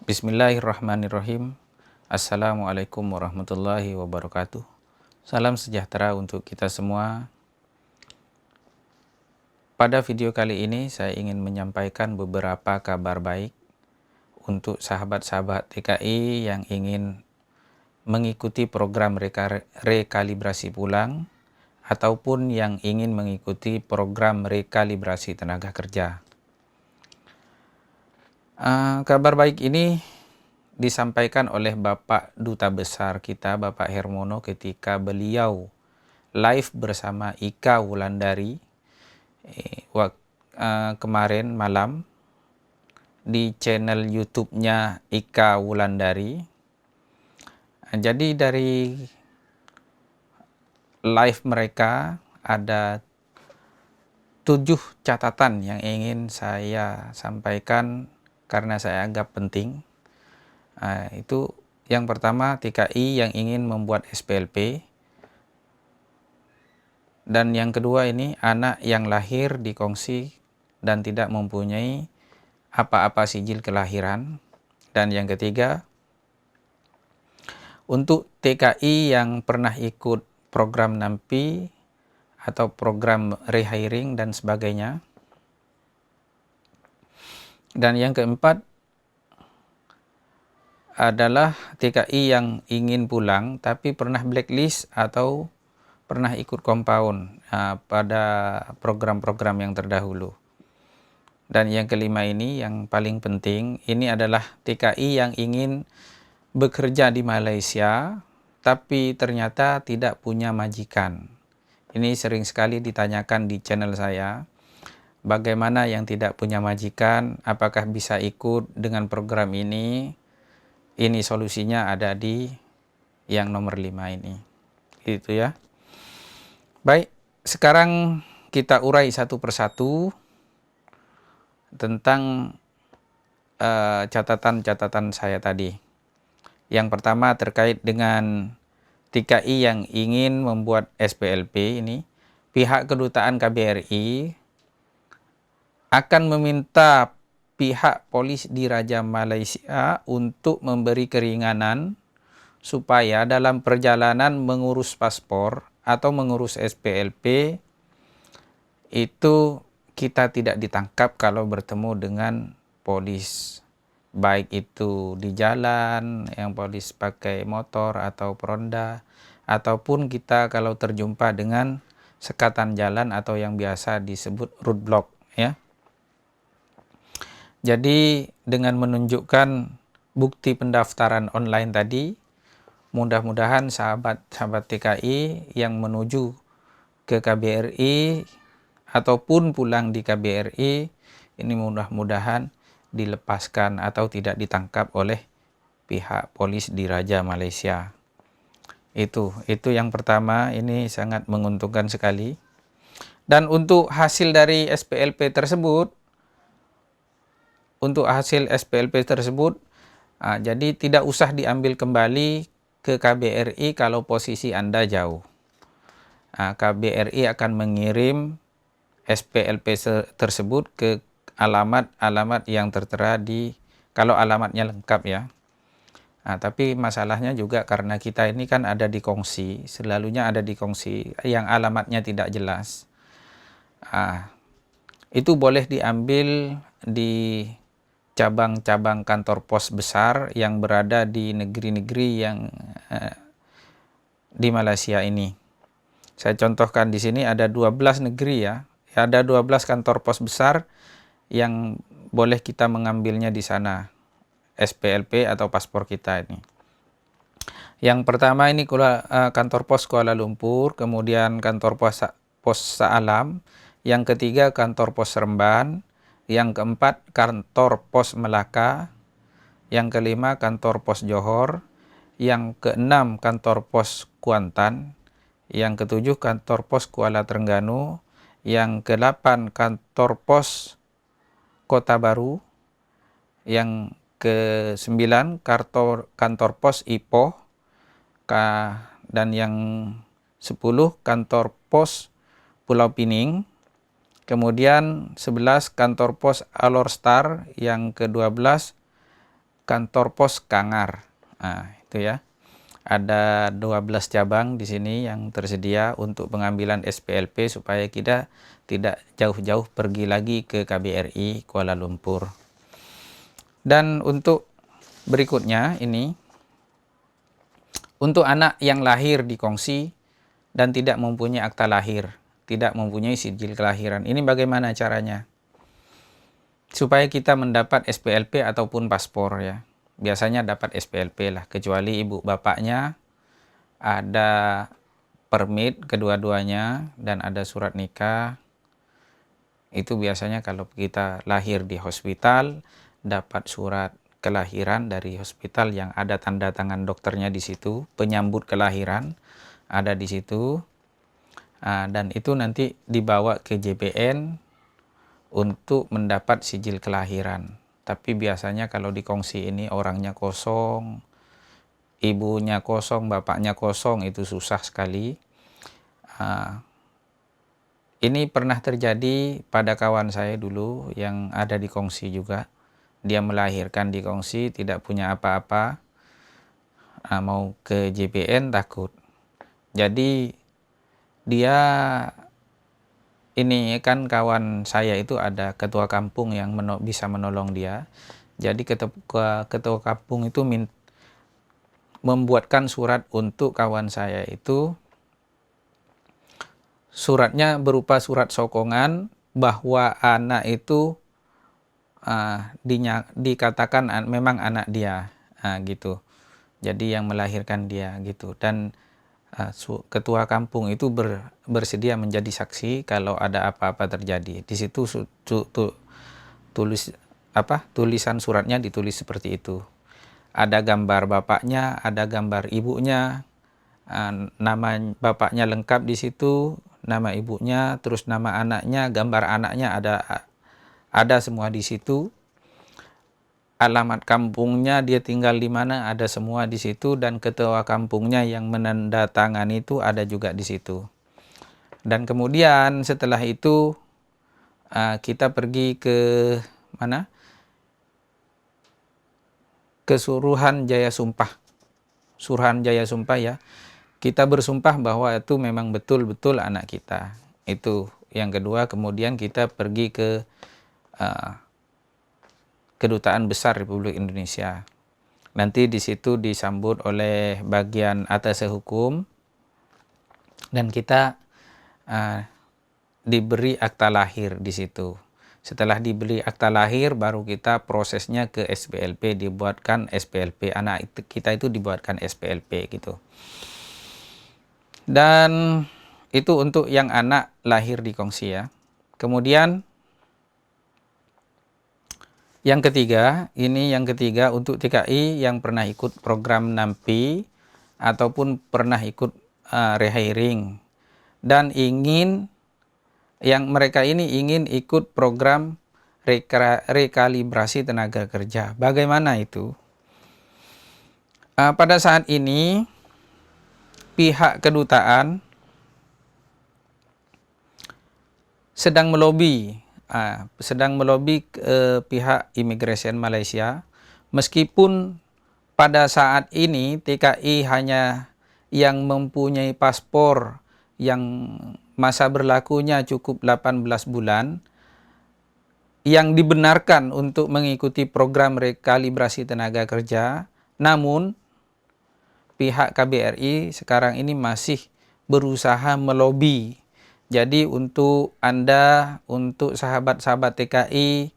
Bismillahirrahmanirrahim. Assalamualaikum warahmatullahi wabarakatuh. Salam sejahtera untuk kita semua. Pada video kali ini saya ingin menyampaikan beberapa kabar baik untuk sahabat-sahabat TKI yang ingin mengikuti program rekalibrasi pulang ataupun yang ingin mengikuti program rekalibrasi tenaga kerja. Kabar baik ini disampaikan oleh Bapak Duta Besar kita, Bapak Hermono, ketika beliau live bersama Ika Wulandari kemarin malam di channel YouTube-nya Ika Wulandari. Jadi dari live mereka ada 7 catatan yang ingin saya sampaikan karena saya anggap penting. Itu yang pertama, TKI yang ingin membuat SPLP, dan yang kedua ini anak yang lahir di kongsi dan tidak mempunyai apa-apa sijil kelahiran, dan yang ketiga untuk TKI yang pernah ikut program NAMPI atau program rehiring dan sebagainya. Dan yang keempat adalah TKI yang ingin pulang tapi pernah blacklist atau pernah ikut compound pada program-program yang terdahulu. Dan yang kelima ini yang paling penting, ini adalah TKI yang ingin bekerja di Malaysia tapi ternyata tidak punya majikan. Ini sering sekali ditanyakan di channel saya. Bagaimana yang tidak punya majikan, apakah bisa ikut dengan program ini? Ini solusinya ada di yang nomor 5 ini. Itu ya. Baik, sekarang kita urai satu persatu tentang catatan-catatan saya tadi. Yang pertama terkait dengan TKI yang ingin membuat SPLP ini, pihak kedutaan KBRI akan meminta pihak polis Diraja Malaysia untuk memberi keringanan supaya dalam perjalanan mengurus paspor atau mengurus SPLP itu kita tidak ditangkap kalau bertemu dengan polis, baik itu di jalan yang polis pakai motor atau peronda, ataupun kita kalau terjumpa dengan sekatan jalan atau yang biasa disebut roadblock ya. Jadi dengan menunjukkan bukti pendaftaran online tadi, mudah-mudahan sahabat-sahabat TKI yang menuju ke KBRI ataupun pulang di KBRI ini mudah-mudahan dilepaskan atau tidak ditangkap oleh pihak polis Diraja Malaysia. Itu yang pertama, ini sangat menguntungkan sekali. Dan untuk hasil dari SPLP tersebut, jadi tidak usah diambil kembali ke KBRI kalau posisi Anda jauh. KBRI akan mengirim SPLP tersebut ke alamat yang tertera di, kalau alamatnya lengkap ya. Tapi masalahnya juga karena kita ini kan ada di kongsi, selalunya ada di kongsi yang alamatnya tidak jelas. Itu boleh diambil di cabang-cabang kantor pos besar yang berada di negeri-negeri yang di Malaysia ini. Saya contohkan di sini ada 12 negeri ya. Ada 12 kantor pos besar yang boleh kita mengambilnya di sana, SPLP atau paspor kita ini. Yang pertama ini kantor pos Kuala Lumpur, kemudian kantor pos Shah-Alam, yang ketiga kantor pos Seremban, yang keempat kantor pos Melaka, yang kelima kantor pos Johor, yang keenam kantor pos Kuantan, yang ketujuh kantor pos Kuala Terengganu, yang ke-8 kantor pos Kota Baru, yang ke-9 kantor pos Ipoh, dan yang 10 kantor pos Pulau Pining, kemudian 11 kantor pos Alor Star, yang ke-12 kantor pos Kangar. Nah, itu ya. Ada 12 cabang di sini yang tersedia untuk pengambilan SPLP supaya kita tidak jauh-jauh pergi lagi ke KBRI Kuala Lumpur. Dan untuk berikutnya ini, untuk anak yang lahir di kongsi dan tidak mempunyai akta lahir, tidak mempunyai sijil kelahiran, ini bagaimana caranya? Supaya kita mendapat SPLP ataupun paspor ya. Biasanya dapat SPLP lah, kecuali ibu bapaknya ada permit kedua-duanya dan ada surat nikah. Itu biasanya kalau kita lahir di hospital, dapat surat kelahiran dari hospital yang ada tanda tangan dokternya di situ, penyambut kelahiran ada di situ. Dan itu nanti dibawa ke JPN untuk mendapat sijil kelahiran. Tapi biasanya kalau di kongsi ini orangnya kosong, ibunya kosong, bapaknya kosong, itu susah sekali. Ini pernah terjadi pada kawan saya dulu yang ada di kongsi juga. Dia melahirkan di kongsi, tidak punya apa-apa, mau ke JPN takut. Jadi dia, ini kan kawan saya itu ada ketua kampung yang bisa menolong dia. Jadi ketua kampung itu membuatkan surat untuk kawan saya itu. Suratnya berupa surat sokongan bahwa anak itu dikatakan memang anak dia, gitu. Jadi yang melahirkan dia gitu. Dan ketua kampung itu bersedia menjadi saksi kalau ada apa-apa terjadi. Di situ tulisan suratnya ditulis seperti itu. Ada gambar bapaknya, ada gambar ibunya, nama bapaknya lengkap di situ, nama ibunya, terus nama anaknya, gambar anaknya ada semua di situ. Alamat kampungnya, dia tinggal di mana, ada semua di situ, dan ketua kampungnya yang menandatangani itu ada juga di situ. Dan kemudian setelah itu kita pergi ke mana? Ke Suruhan Jaya Sumpah. Suruhan Jaya Sumpah ya. Kita bersumpah bahwa itu memang betul-betul anak kita. Itu yang kedua. Kemudian kita pergi ke Kedutaan Besar Republik Indonesia. Nanti di situ disambut oleh bagian atas hukum dan kita diberi akta lahir di situ. Setelah diberi akta lahir baru kita prosesnya ke SPLP, dibuatkan SPLP. Anak kita itu dibuatkan SPLP gitu. Dan itu untuk yang anak lahir di kongsi ya. Kemudian yang ketiga untuk TKI yang pernah ikut program NAMPI ataupun pernah ikut rehiring dan mereka ini ingin ikut program rekalibrasi tenaga kerja. Bagaimana itu? Pada saat ini pihak kedutaan sedang melobi pihak Immigration Malaysia, meskipun pada saat ini TKI hanya yang mempunyai paspor yang masa berlakunya cukup 18 bulan yang dibenarkan untuk mengikuti program rekalibrasi tenaga kerja, namun pihak KBRI sekarang ini masih berusaha melobi. Jadi untuk Anda, untuk sahabat-sahabat TKI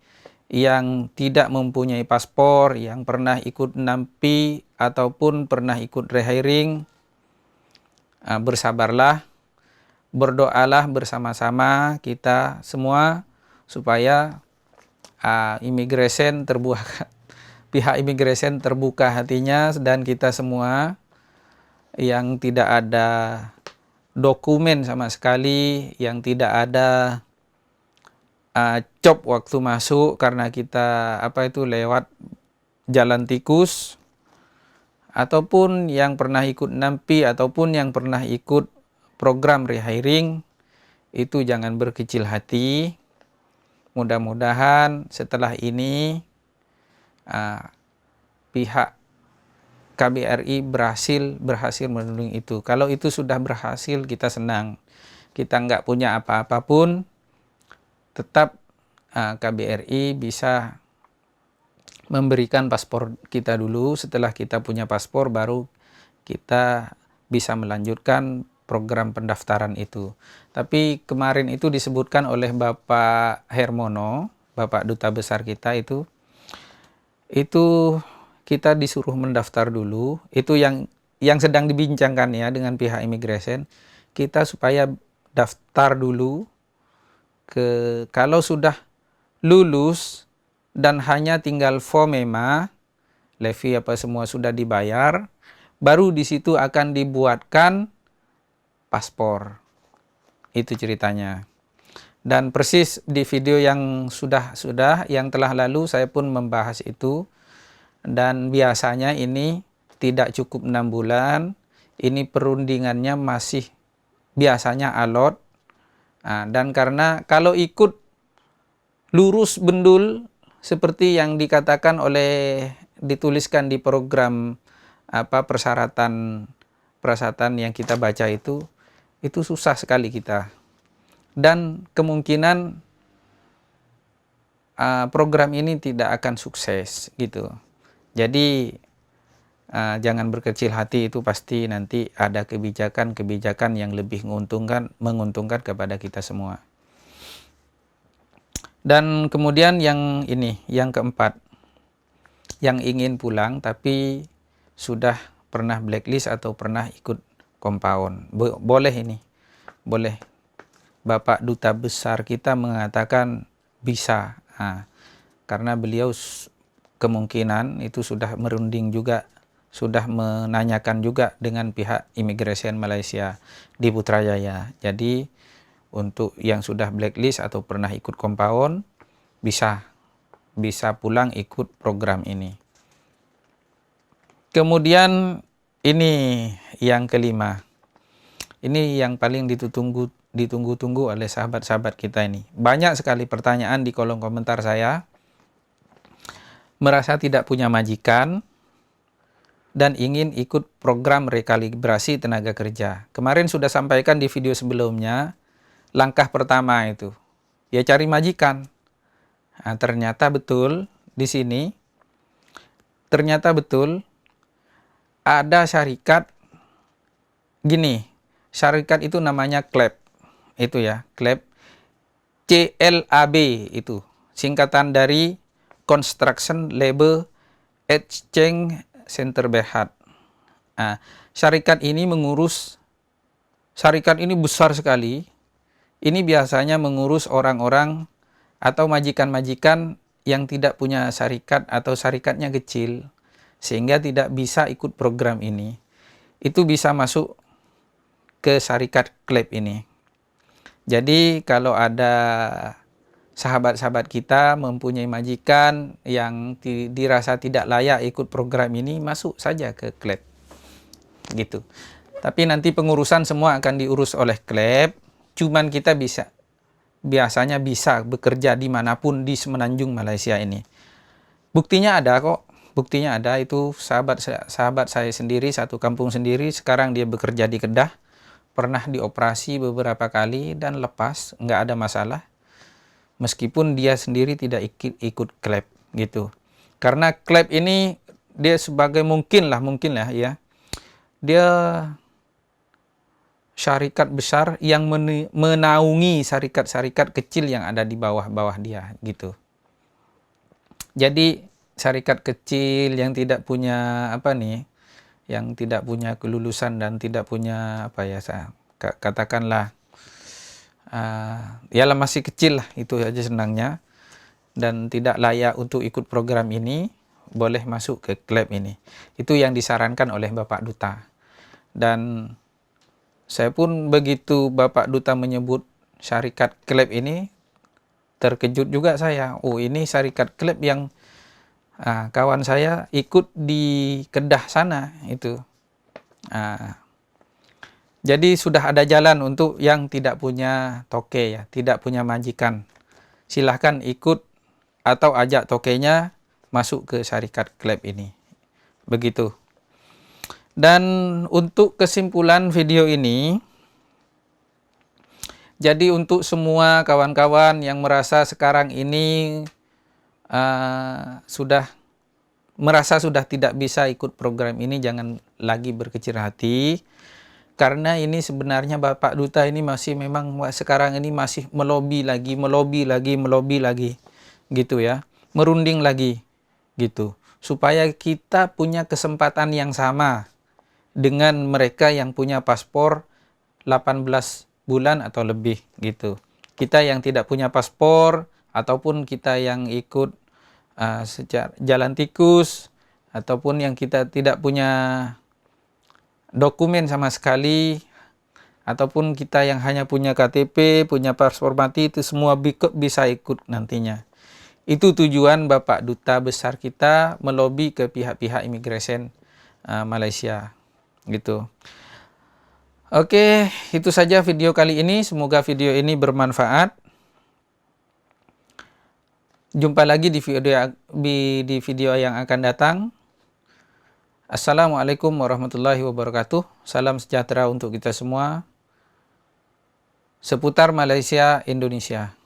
yang tidak mempunyai paspor, yang pernah ikut NAMPI ataupun pernah ikut rehiring, bersabarlah, berdoalah bersama-sama kita semua supaya pihak Immigration terbuka hatinya dan kita semua yang tidak ada dokumen sama sekali, yang tidak ada cop waktu masuk karena kita lewat jalan tikus, ataupun yang pernah ikut NAMPI ataupun yang pernah ikut program rehiring, itu jangan berkecil hati. Mudah-mudahan setelah ini pihak KBRI berhasil menunjang itu. Kalau itu sudah berhasil, kita senang. Kita nggak punya apa-apa pun, tetap KBRI bisa memberikan paspor kita dulu. Setelah kita punya paspor, baru kita bisa melanjutkan program pendaftaran itu. Tapi kemarin itu disebutkan oleh Bapak Hermono, Bapak Duta Besar kita itu kita disuruh mendaftar dulu. Itu yang sedang dibincangkan ya dengan pihak imigrasi. Kita supaya daftar dulu, kalau sudah lulus dan hanya tinggal FOMEMA, levy apa semua sudah dibayar, baru di situ akan dibuatkan paspor. Itu ceritanya. Dan persis di video yang yang telah lalu saya pun membahas itu. Dan biasanya ini tidak cukup 6 bulan, ini perundingannya masih biasanya alot. Dan karena kalau ikut lurus bendul seperti yang dituliskan di program persyaratan yang kita baca itu susah sekali kita. Dan kemungkinan program ini tidak akan sukses gitu. Jadi jangan berkecil hati, itu pasti nanti ada kebijakan yang lebih menguntungkan kepada kita semua. Dan kemudian yang keempat, yang ingin pulang tapi sudah pernah blacklist atau pernah ikut compound. Boleh ini, boleh. Bapak Duta Besar kita mengatakan bisa, karena beliau kemungkinan itu sudah merunding juga, sudah menanyakan juga dengan pihak imigresen Malaysia di Putrajaya. Jadi untuk yang sudah blacklist atau pernah ikut compound bisa pulang ikut program ini. Kemudian ini yang kelima. Ini yang paling ditunggu-tunggu oleh sahabat-sahabat kita ini. Banyak sekali pertanyaan di kolom komentar saya. Merasa tidak punya majikan dan ingin ikut program rekalibrasi tenaga kerja. Kemarin sudah sampaikan di video sebelumnya, langkah pertama itu ya cari majikan. Ternyata betul di sini, ternyata betul ada syarikat gini. Syarikat itu namanya CLAB. Itu ya, CLAB, CLAB itu singkatan dari Construction Labor Exchange Center Berhad. Syarikat ini besar sekali. Ini biasanya mengurus orang-orang atau majikan-majikan yang tidak punya syarikat atau syarikatnya kecil, sehingga tidak bisa ikut program ini. Itu bisa masuk ke syarikat CLAB ini. Jadi kalau ada sahabat-sahabat kita mempunyai majikan yang dirasa tidak layak ikut program ini, masuk saja ke CLAB gitu. Tapi nanti pengurusan semua akan diurus oleh CLAB. Cuman kita biasanya bisa bekerja dimanapun di semenanjung Malaysia ini. Buktinya ada kok. Buktinya ada, itu sahabat saya sendiri, satu kampung sendiri, sekarang dia bekerja di Kedah. Pernah dioperasi beberapa kali dan lepas, nggak ada masalah. Meskipun dia sendiri tidak ikut CLAB gitu. Karena CLAB ini dia sebagai mungkin lah ya. Dia syarikat besar yang menaungi syarikat-syarikat kecil yang ada di bawah-bawah dia gitu. Jadi syarikat kecil yang tidak punya yang tidak punya kelulusan dan tidak punya katakanlah masih kecil lah, itu aja senangnya, dan tidak layak untuk ikut program ini, boleh masuk ke CLAB ini. Itu yang disarankan oleh Bapak Duta. Dan saya pun begitu Bapak Duta menyebut syarikat CLAB ini, terkejut juga saya. Oh, ini syarikat CLAB yang kawan saya ikut di Kedah sana itu. Jadi sudah ada jalan untuk yang tidak punya toke ya, tidak punya majikan. Silahkan ikut atau ajak tokenya masuk ke syarikat CLAB ini. Begitu. Dan untuk kesimpulan video ini, jadi untuk semua kawan-kawan yang merasa sekarang ini sudah tidak bisa ikut program ini, jangan lagi berkecil hati. Karena ini sebenarnya Bapak Duta ini masih memang sekarang ini masih melobi lagi, gitu ya. Merunding lagi, gitu. Supaya kita punya kesempatan yang sama dengan mereka yang punya paspor 18 bulan atau lebih, gitu. Kita yang tidak punya paspor, ataupun kita yang ikut secara jalan tikus, ataupun yang kita tidak punya dokumen sama sekali, ataupun kita yang hanya punya KTP, punya paspor mati, itu semua bisa ikut nantinya. Itu tujuan Bapak Duta Besar kita melobi ke pihak-pihak imigresen Malaysia, gitu. Oke, itu saja video kali ini. Semoga video ini bermanfaat. Jumpa lagi di video yang akan datang. Assalamualaikum warahmatullahi wabarakatuh. Salam sejahtera untuk kita semua. Seputar Malaysia, Indonesia.